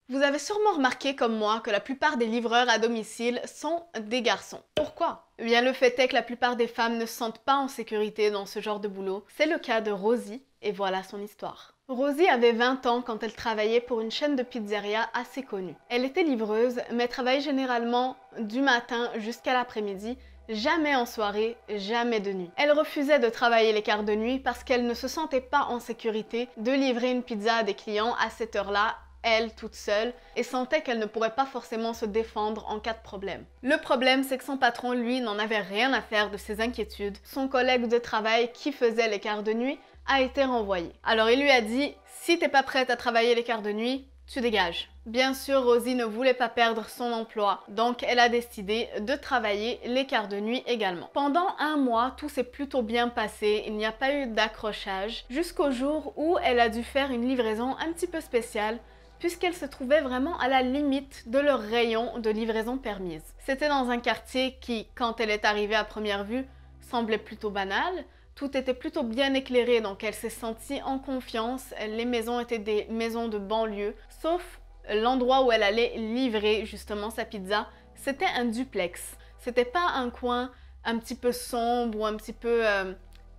Vous avez sûrement remarqué comme moi que la plupart des livreurs à domicile sont des garçons. Pourquoi? Eh bien, le fait est que la plupart des femmes ne se sentent pas en sécurité dans ce genre de boulot. C'est le cas de Rosie, et voilà son histoire. Rosie avait 20 ans quand elle travaillait pour une chaîne de pizzeria assez connue. Elle était livreuse, mais travaillait généralement du matin jusqu'à l'après-midi, jamais en soirée, jamais de nuit. Elle refusait de travailler les quarts de nuit parce qu'elle ne se sentait pas en sécurité de livrer une pizza à des clients à cette heure-là, elle toute seule, et sentait qu'elle ne pourrait pas forcément se défendre en cas de problème. Le problème, c'est que son patron, lui, n'en avait rien à faire de ses inquiétudes. Son collègue de travail qui faisait les quarts de nuit a été renvoyé. Alors il lui a dit « Si t'es pas prête à travailler les quarts de nuit, tu dégages ». Bien sûr, Rosie ne voulait pas perdre son emploi, donc elle a décidé de travailler les quarts de nuit également. Pendant un mois, tout s'est plutôt bien passé, il n'y a pas eu d'accrochage, jusqu'au jour où elle a dû faire une livraison un petit peu spéciale, puisqu'elle se trouvait vraiment à la limite de leur rayon de livraison permise. C'était dans un quartier qui, quand elle est arrivée à première vue, semblait plutôt banal. Tout était plutôt bien éclairé, donc elle s'est sentie en confiance. Les maisons étaient des maisons de banlieue, sauf l'endroit où elle allait livrer justement sa pizza, c'était un duplex. C'était pas un coin un petit peu sombre ou un petit peu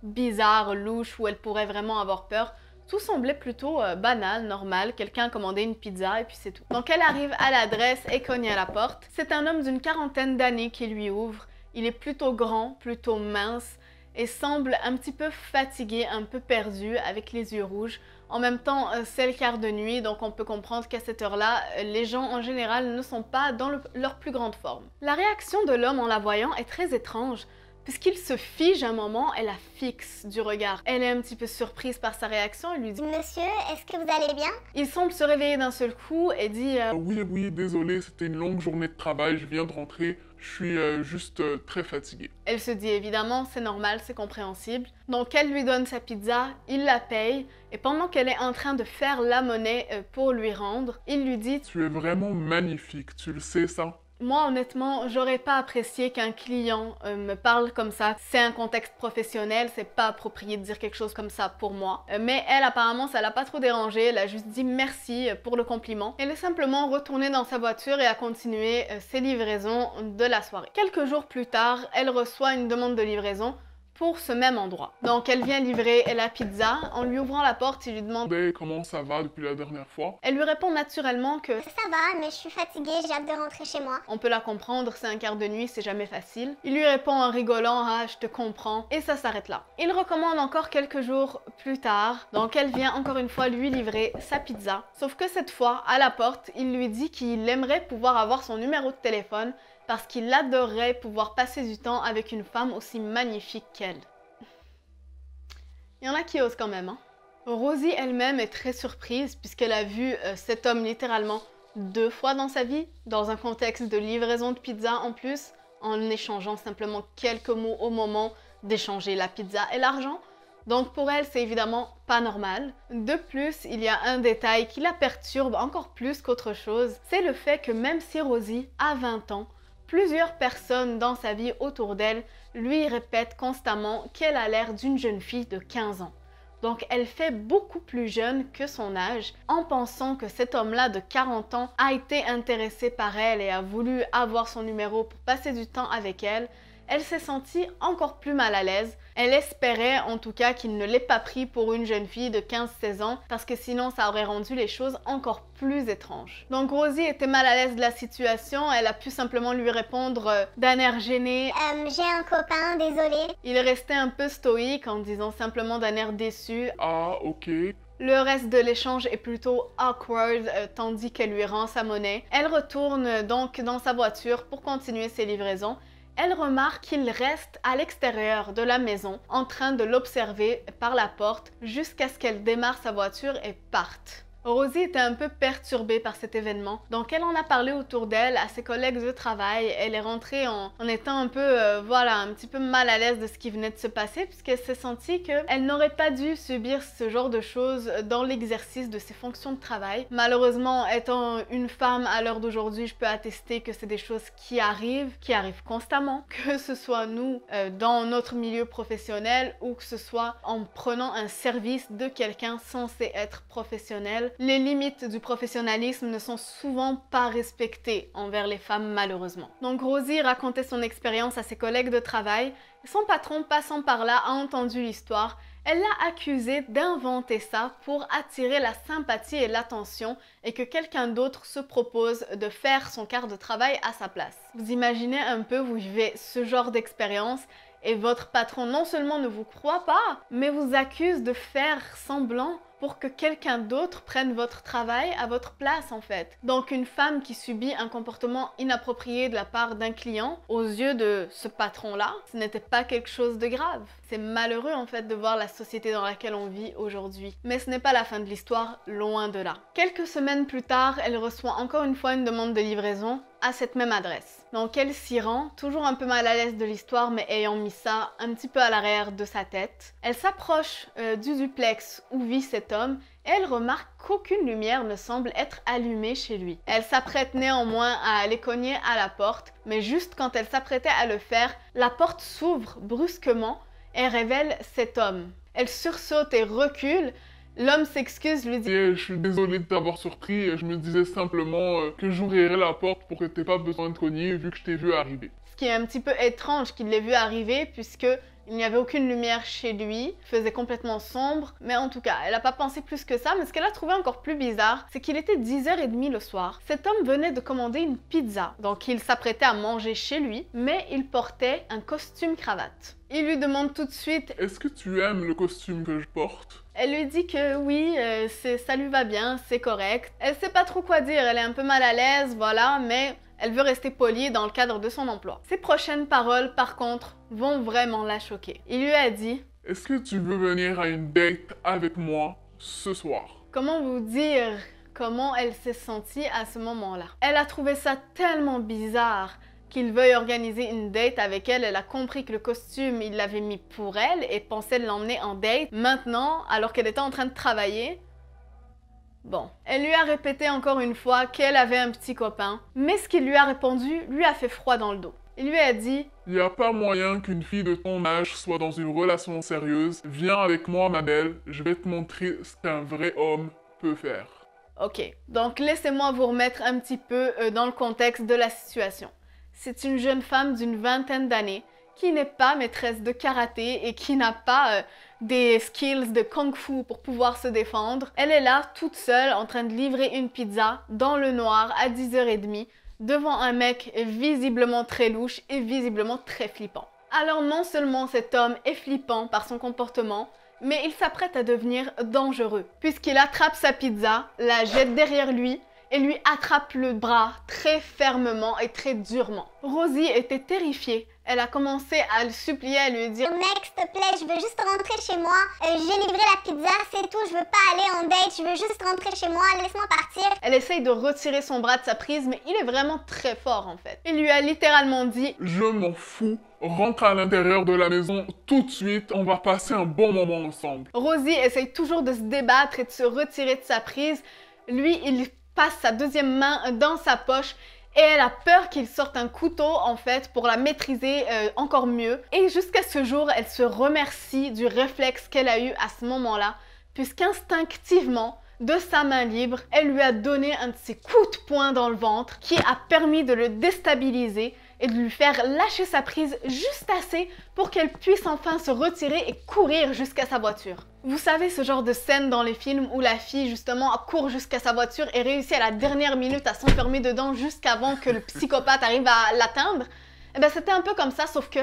bizarre, louche, où elle pourrait vraiment avoir peur. Tout semblait plutôt banal, normal, quelqu'un a commandé une pizza et puis c'est tout. Donc elle arrive à l'adresse et cogne à la porte. C'est un homme d'une quarantaine d'années qui lui ouvre. Il est plutôt grand, plutôt mince et semble un petit peu fatigué, un peu perdu, avec les yeux rouges. En même temps, c'est le quart de nuit, donc on peut comprendre qu'à cette heure-là, les gens en général ne sont pas dans leur plus grande forme. La réaction de l'homme en la voyant est très étrange, puisqu'il se fige un moment et la fixe du regard. Elle est un petit peu surprise par sa réaction et lui dit « Monsieur, est-ce que vous allez bien? » Il semble se réveiller d'un seul coup et dit Oui, désolé, c'était une longue journée de travail, je viens de rentrer, je suis juste très fatigué. » Elle se dit évidemment, c'est normal, c'est compréhensible. Donc elle lui donne sa pizza, il la paye, et pendant qu'elle est en train de faire la monnaie pour lui rendre, il lui dit « Tu es vraiment magnifique, tu le sais ça? » Moi, honnêtement, j'aurais pas apprécié qu'un client me parle comme ça. C'est un contexte professionnel, c'est pas approprié de dire quelque chose comme ça pour moi. Mais elle, apparemment, ça l'a pas trop dérangée. Elle a juste dit merci pour le compliment. Elle est simplement retournée dans sa voiture et a continué ses livraisons de la soirée. Quelques jours plus tard, elle reçoit une demande de livraison pour ce même endroit. Donc elle vient livrer la pizza. En lui ouvrant la porte, il lui demande Comment ça va depuis la dernière fois? Elle lui répond naturellement que Ça va, mais je suis fatiguée, j'ai hâte de rentrer chez moi. on peut la comprendre, c'est un quart de nuit, c'est jamais facile. Il lui répond en rigolant, ah, je te comprends, et ça s'arrête là. Il recommande encore quelques jours plus tard, donc elle vient encore une fois lui livrer sa pizza. Sauf que cette fois, à la porte, il lui dit qu'il aimerait pouvoir avoir son numéro de téléphone parce qu'il adorerait pouvoir passer du temps avec une femme aussi magnifique qu'elle. Il y en a qui osent quand même, hein. Rosie elle-même est très surprise puisqu'elle a vu cet homme littéralement 2 fois dans sa vie, dans un contexte de livraison de pizza en plus, en échangeant simplement quelques mots au moment d'échanger la pizza et l'argent. Donc pour elle, c'est évidemment pas normal. De plus, il y a un détail qui la perturbe encore plus qu'autre chose, c'est le fait que même si Rosie a 20 ans, plusieurs personnes dans sa vie autour d'elle lui répètent constamment qu'elle a l'air d'une jeune fille de 15 ans. Donc elle fait beaucoup plus jeune que son âge en pensant que cet homme-là de 40 ans a été intéressé par elle et a voulu avoir son numéro pour passer du temps avec elle. Elle s'est sentie encore plus mal à l'aise. Elle espérait en tout cas qu'il ne l'ait pas pris pour une jeune fille de 15-16 ans parce que sinon ça aurait rendu les choses encore plus étranges. Donc Rosie était mal à l'aise de la situation, elle a pu simplement lui répondre d'un air gêné. J'ai un copain, désolé. Il est resté un peu stoïque en disant simplement d'un air déçu. Ah, ok. Le reste de l'échange est plutôt awkward tandis qu'elle lui rend sa monnaie. Elle retourne donc dans sa voiture pour continuer ses livraisons. Elle remarque qu'il reste à l'extérieur de la maison en train de l'observer par la porte jusqu'à ce qu'elle démarre sa voiture et parte. Rosie était un peu perturbée par cet événement, donc elle en a parlé autour d'elle à ses collègues de travail. Elle est rentrée en étant un peu, un petit peu mal à l'aise de ce qui venait de se passer, puisqu'elle s'est sentie qu'elle n'aurait pas dû subir ce genre de choses dans l'exercice de ses fonctions de travail. Malheureusement, étant une femme à l'heure d'aujourd'hui, je peux attester que c'est des choses qui arrivent constamment, que ce soit nous dans notre milieu professionnel ou que ce soit en prenant un service de quelqu'un censé être professionnel. les limites du professionnalisme ne sont souvent pas respectées envers les femmes malheureusement. Donc Rosie racontait son expérience à ses collègues de travail et son patron passant par là a entendu l'histoire. Elle l'a accusé d'inventer ça pour attirer la sympathie et l'attention et que quelqu'un d'autre se propose de faire son quart de travail à sa place. Vous imaginez un peu, vous vivez ce genre d'expérience et votre patron non seulement ne vous croit pas, mais vous accuse de faire semblant pour que quelqu'un d'autre prenne votre travail à votre place en fait. Donc une femme qui subit un comportement inapproprié de la part d'un client, aux yeux de ce patron-là, ce n'était pas quelque chose de grave. C'est malheureux en fait de voir la société dans laquelle on vit aujourd'hui. Mais ce n'est pas la fin de l'histoire, loin de là. Quelques semaines plus tard, elle reçoit encore une fois une demande de livraison à cette même adresse. Donc elle s'y rend, toujours un peu mal à l'aise de l'histoire, mais ayant mis ça un petit peu à l'arrière de sa tête. Elle s'approche du duplex où vit cet homme et elle remarque qu'aucune lumière ne semble être allumée chez lui. Elle s'apprête néanmoins à aller cogner à la porte, mais juste quand elle s'apprêtait à le faire, la porte s'ouvre brusquement et révèle cet homme. Elle sursaute et recule. L'homme s'excuse, lui dit Je suis désolée de t'avoir surpris, je me disais simplement que j'ouvrirais la porte pour que t'aies pas besoin de cogner vu que je t'ai vu arriver. Ce qui est un petit peu étrange qu'il l'ait vu arriver puisque il n'y avait aucune lumière chez lui, il faisait complètement sombre, mais en tout cas, elle n'a pas pensé plus que ça, mais ce qu'elle a trouvé encore plus bizarre, c'est qu'il était 10h30 le soir. Cet homme venait de commander une pizza, donc il s'apprêtait à manger chez lui, mais il portait un costume cravate. Il lui demande tout de suite « Est-ce que tu aimes le costume que je porte ?» Elle lui dit que oui, ça lui va bien, c'est correct. Elle sait pas trop quoi dire, elle est un peu mal à l'aise, voilà, mais elle veut rester polie dans le cadre de son emploi. Ses prochaines paroles, par contre, vont vraiment la choquer. Il lui a dit « Est-ce que tu veux venir à une date avec moi ce soir ?» Comment vous dire comment elle s'est sentie à ce moment-là? Elle a trouvé ça tellement bizarre qu'il veuille organiser une date avec elle. Elle a compris que le costume, il l'avait mis pour elle et pensait l'emmener en date. Maintenant, alors qu'elle était en train de travailler, bon. Elle lui a répété encore une fois qu'elle avait un petit copain, mais ce qu'il lui a répondu lui a fait froid dans le dos. Il lui a dit « Il n'y a pas moyen qu'une fille de ton âge soit dans une relation sérieuse. Viens avec moi, ma belle, je vais te montrer ce qu'un vrai homme peut faire. » Ok, donc laissez-moi vous remettre un petit peu dans le contexte de la situation. C'est une jeune femme d'une vingtaine d'années qui n'est pas maîtresse de karaté et qui n'a pas des skills de kung-fu pour pouvoir se défendre. Elle est là, toute seule, en train de livrer une pizza dans le noir à 10h30 devant un mec visiblement très louche et visiblement très flippant. Alors non seulement cet homme est flippant par son comportement, mais il s'apprête à devenir dangereux puisqu'il attrape sa pizza, la jette derrière lui et lui attrape le bras très fermement et très durement. Rosie était terrifiée. Elle a commencé à le supplier, à lui dire « Mec, s'il te plaît, je veux juste rentrer chez moi. J'ai livré la pizza, c'est tout. Je veux pas aller en date. Je veux juste rentrer chez moi. Laisse-moi partir. » Elle essaye de retirer son bras de sa prise, mais il est vraiment très fort en fait. Il lui a littéralement dit « Je m'en fous. Rentre à l'intérieur de la maison tout de suite. On va passer un bon moment ensemble. » Rosie essaye toujours de se débattre et de se retirer de sa prise. Lui, il passe sa deuxième main dans sa poche et elle a peur qu'il sorte un couteau en fait pour la maîtriser encore mieux. Et jusqu'à ce jour, elle se remercie du réflexe qu'elle a eu à ce moment-là, puisqu'instinctivement, de sa main libre, elle lui a donné un de ses coups de poing dans le ventre qui a permis de le déstabiliser et de lui faire lâcher sa prise juste assez pour qu'elle puisse enfin se retirer et courir jusqu'à sa voiture. Vous savez ce genre de scène dans les films où la fille justement court jusqu'à sa voiture et réussit à la dernière minute à s'enfermer dedans jusqu'avant que le psychopathe arrive à l'atteindre? Eh bien c'était un peu comme ça, sauf que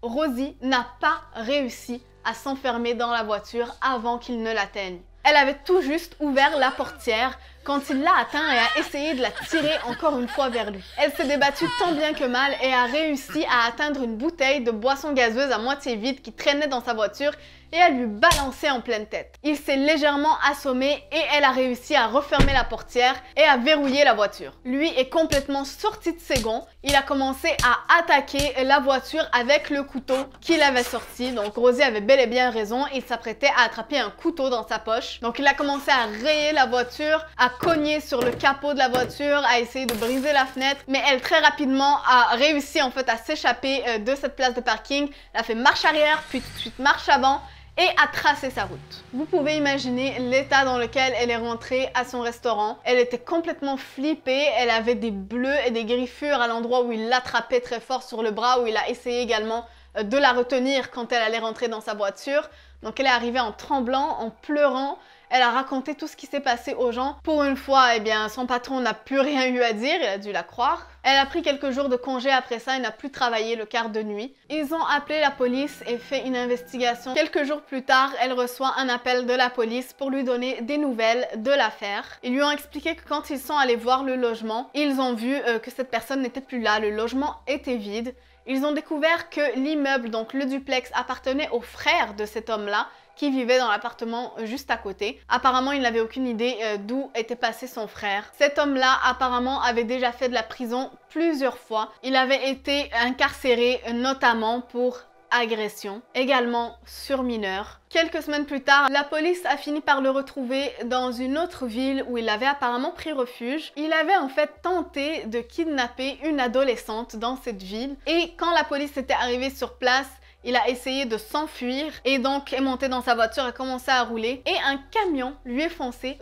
Rosie n'a pas réussi à s'enfermer dans la voiture avant qu'il ne l'atteigne. Elle avait tout juste ouvert la portière quand il l'a atteint et a essayé de la tirer encore une fois vers lui. Elle s'est débattue tant bien que mal et a réussi à atteindre une bouteille de boisson gazeuse à moitié vide qui traînait dans sa voiture et à lui balancer en pleine tête. Il s'est légèrement assommé et elle a réussi à refermer la portière et à verrouiller la voiture. Lui est complètement sorti de ses gonds. Il a commencé à attaquer la voiture avec le couteau qu'il avait sorti. Donc Rosie avait bel et bien raison. Il s'apprêtait à attraper un couteau dans sa poche. Donc il a commencé à rayer la voiture, à cogner sur le capot de la voiture, à essayer de briser la fenêtre. Mais elle très rapidement a réussi en fait à s'échapper de cette place de parking. Elle a fait marche arrière puis tout de suite marche avant. et a tracé sa route. Vous pouvez imaginer l'état dans lequel elle est rentrée à son restaurant. Elle était complètement flippée, elle avait des bleus et des griffures à l'endroit où il l'attrapait très fort sur le bras, où il a essayé également de la retenir quand elle allait rentrer dans sa voiture. Donc elle est arrivée en tremblant, en pleurant. Elle a raconté tout ce qui s'est passé aux gens. Pour une fois, eh bien, son patron n'a plus rien eu à dire, il a dû la croire. Elle a pris quelques jours de congé après ça et n'a plus travaillé le quart de nuit. Ils ont appelé la police et fait une investigation. Quelques jours plus tard, elle reçoit un appel de la police pour lui donner des nouvelles de l'affaire. Ils lui ont expliqué que quand ils sont allés voir le logement, ils ont vu que cette personne n'était plus là, le logement était vide. Ils ont découvert que l'immeuble, donc le duplex, appartenait au frère de cet homme-là, qui vivait dans l'appartement juste à côté. Apparemment, il n'avait aucune idée d'où était passé son frère. Cet homme-là, apparemment, avait déjà fait de la prison plusieurs fois. Il avait été incarcéré notamment pour agression, également sur mineur. Quelques semaines plus tard, la police a fini par le retrouver dans une autre ville où il avait apparemment pris refuge. Il avait en fait tenté de kidnapper une adolescente dans cette ville et quand la police était arrivée sur place, il a essayé de s'enfuir et donc est monté dans sa voiture et a commencé à rouler et un camion lui est foncé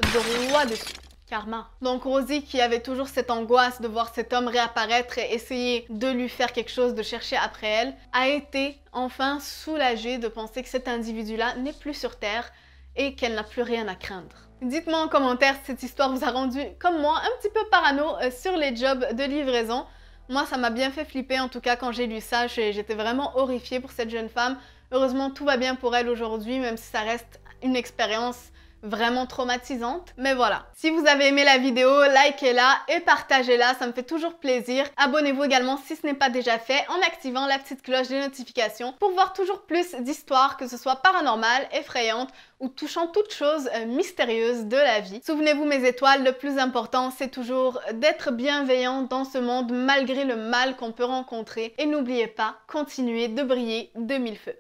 droit dessus. Karma. Donc Rosie, qui avait toujours cette angoisse de voir cet homme réapparaître et essayer de lui faire quelque chose, de chercher après elle, a été enfin soulagée de penser que cet individu-là n'est plus sur Terre et qu'elle n'a plus rien à craindre. Dites-moi en commentaire si cette histoire vous a rendu, comme moi, un petit peu parano sur les jobs de livraison. Moi, ça m'a bien fait flipper, en tout cas, quand j'ai lu ça. J'étais vraiment horrifiée pour cette jeune femme. Heureusement, tout va bien pour elle aujourd'hui, même si ça reste une expérience vraiment traumatisante. Mais voilà. Si vous avez aimé la vidéo, likez-la et partagez-la, ça me fait toujours plaisir. Abonnez-vous également si ce n'est pas déjà fait en activant la petite cloche des notifications pour voir toujours plus d'histoires, que ce soit paranormales, effrayantes ou touchant toutes choses mystérieuses de la vie. Souvenez-vous mes étoiles, le plus important c'est toujours d'être bienveillant dans ce monde malgré le mal qu'on peut rencontrer. Et n'oubliez pas, continuez de briller de mille feux.